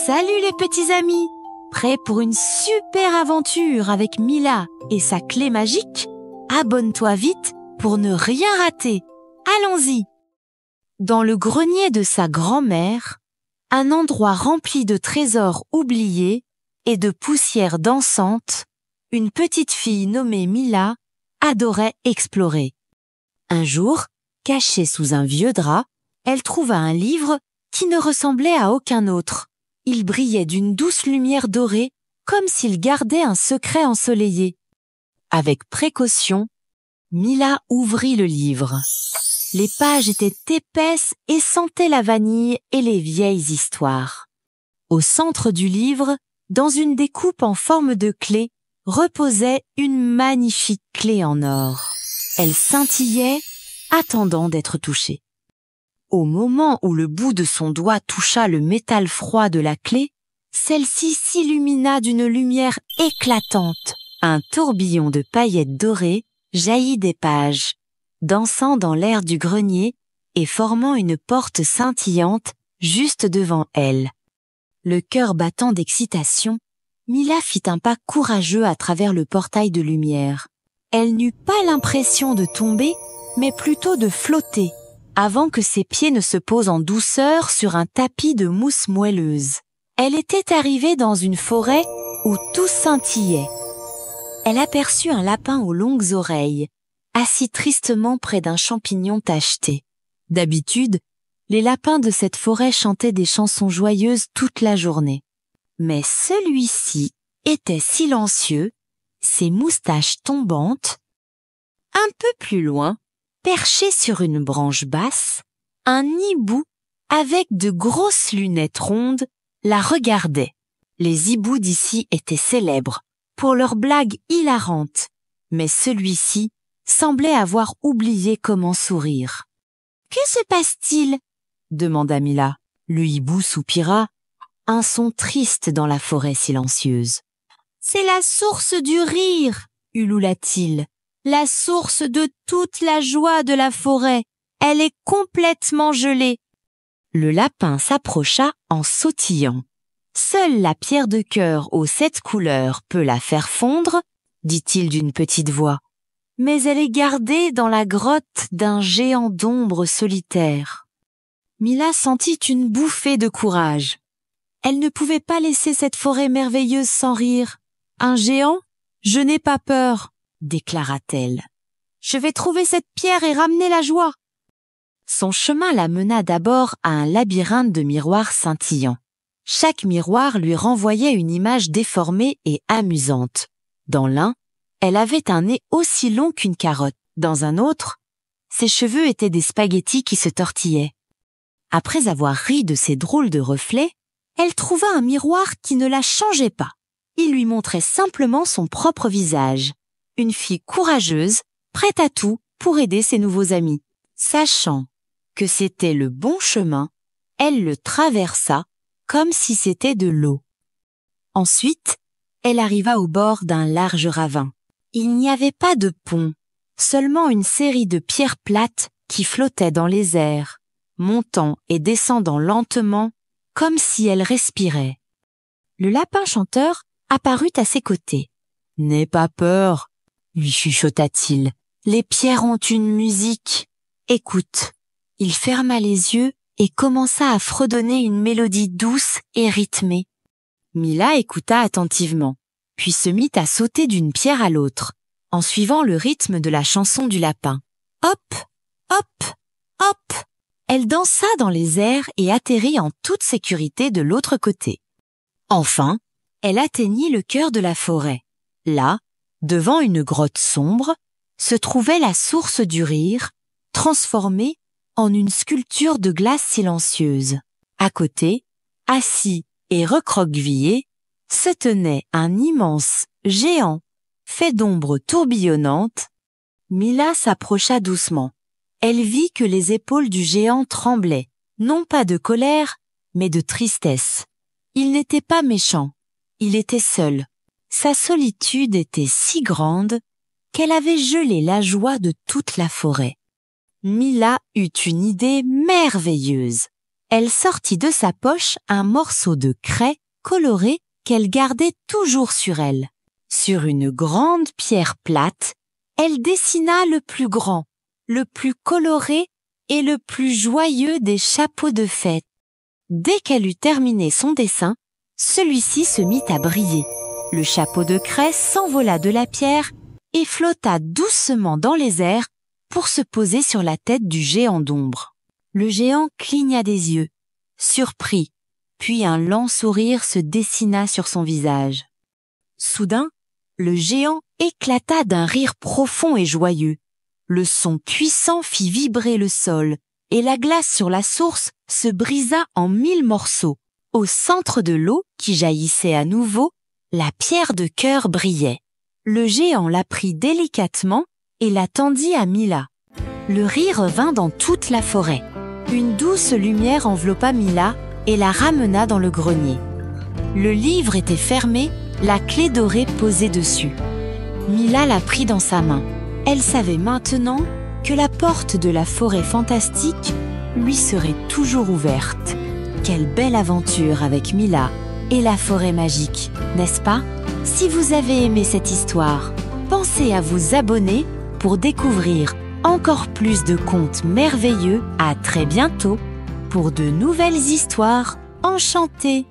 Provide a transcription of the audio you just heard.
Salut les petits amis! Prêts pour une super aventure avec Mila et sa clé magique? Abonne-toi vite pour ne rien rater. Allons-y! Dans le grenier de sa grand-mère, un endroit rempli de trésors oubliés et de poussière dansante, une petite fille nommée Mila adorait explorer. Un jour, cachée sous un vieux drap, elle trouva un livre qui ne ressemblait à aucun autre. Il brillait d'une douce lumière dorée, comme s'il gardait un secret ensoleillé. Avec précaution, Mila ouvrit le livre. Les pages étaient épaisses et sentaient la vanille et les vieilles histoires. Au centre du livre, dans une découpe en forme de clé, reposait une magnifique clé en or. Elle scintillait, attendant d'être touchée. Au moment où le bout de son doigt toucha le métal froid de la clé, celle-ci s'illumina d'une lumière éclatante. Un tourbillon de paillettes dorées jaillit des pages, dansant dans l'air du grenier et formant une porte scintillante juste devant elle. Le cœur battant d'excitation, Mila fit un pas courageux à travers le portail de lumière. Elle n'eut pas l'impression de tomber, mais plutôt de flotter, avant que ses pieds ne se posent en douceur sur un tapis de mousse moelleuse. Elle était arrivée dans une forêt où tout scintillait. Elle aperçut un lapin aux longues oreilles, assis tristement près d'un champignon tacheté. D'habitude, les lapins de cette forêt chantaient des chansons joyeuses toute la journée. Mais celui-ci était silencieux, ses moustaches tombantes. Un peu plus loin, perché sur une branche basse, un hibou avec de grosses lunettes rondes la regardait. Les hiboux d'ici étaient célèbres pour leurs blagues hilarantes, mais celui-ci semblait avoir oublié comment sourire. « Que se passe-t-il » demanda Mila. Le hibou soupira, un son triste dans la forêt silencieuse. « C'est la source du rire » ulula-t-il. La source de toute la joie de la forêt. Elle est complètement gelée. Le lapin s'approcha en sautillant. Seule la pierre de cœur aux 7 couleurs peut la faire fondre, dit-il d'une petite voix. Mais elle est gardée dans la grotte d'un géant d'ombre solitaire. Mila sentit une bouffée de courage. Elle ne pouvait pas laisser cette forêt merveilleuse sans rire. Un géant? Je n'ai pas peur, déclara-t-elle. Je vais trouver cette pierre et ramener la joie. Son chemin la mena d'abord à un labyrinthe de miroirs scintillants. Chaque miroir lui renvoyait une image déformée et amusante. Dans l'un, elle avait un nez aussi long qu'une carotte. Dans un autre, ses cheveux étaient des spaghettis qui se tortillaient. Après avoir ri de ces drôles de reflets, elle trouva un miroir qui ne la changeait pas. Il lui montrait simplement son propre visage. Une fille courageuse, prête à tout pour aider ses nouveaux amis. Sachant que c'était le bon chemin, elle le traversa comme si c'était de l'eau. Ensuite, elle arriva au bord d'un large ravin. Il n'y avait pas de pont, seulement une série de pierres plates qui flottaient dans les airs, montant et descendant lentement comme si elles respiraient. Le lapin chanteur apparut à ses côtés. « N'aie pas peur », lui chuchota-t-il. « Les pierres ont une musique. Écoute. » Il ferma les yeux et commença à fredonner une mélodie douce et rythmée. Mila écouta attentivement, puis se mit à sauter d'une pierre à l'autre, en suivant le rythme de la chanson du lapin. Hop, hop, hop. Elle dansa dans les airs et atterrit en toute sécurité de l'autre côté. Enfin, elle atteignit le cœur de la forêt. Là, devant une grotte sombre, se trouvait la source du rire, transformée en une sculpture de glace silencieuse. À côté, assis et recroquevillé, se tenait un immense géant, fait d'ombres tourbillonnantes. Mila s'approcha doucement. Elle vit que les épaules du géant tremblaient, non pas de colère, mais de tristesse. Il n'était pas méchant, il était seul. Sa solitude était si grande qu'elle avait gelé la joie de toute la forêt. Mila eut une idée merveilleuse. Elle sortit de sa poche un morceau de craie colorée qu'elle gardait toujours sur elle. Sur une grande pierre plate, elle dessina le plus grand, le plus coloré et le plus joyeux des chapeaux de fête. Dès qu'elle eut terminé son dessin, celui-ci se mit à briller. Le chapeau de craie s'envola de la pierre et flotta doucement dans les airs pour se poser sur la tête du géant d'ombre. Le géant cligna des yeux, surpris, puis un lent sourire se dessina sur son visage. Soudain, le géant éclata d'un rire profond et joyeux. Le son puissant fit vibrer le sol, et la glace sur la source se brisa en 1000 morceaux. Au centre de l'eau, qui jaillissait à nouveau, la pierre de cœur brillait. Le géant la prit délicatement et la tendit à Mila. Le rire vint dans toute la forêt. Une douce lumière enveloppa Mila et la ramena dans le grenier. Le livre était fermé, la clé dorée posée dessus. Mila la prit dans sa main. Elle savait maintenant que la porte de la forêt fantastique lui serait toujours ouverte. Quelle belle aventure avec Mila et la forêt magique, n'est-ce pas? Si vous avez aimé cette histoire, pensez à vous abonner pour découvrir encore plus de contes merveilleux. À très bientôt pour de nouvelles histoires enchantées.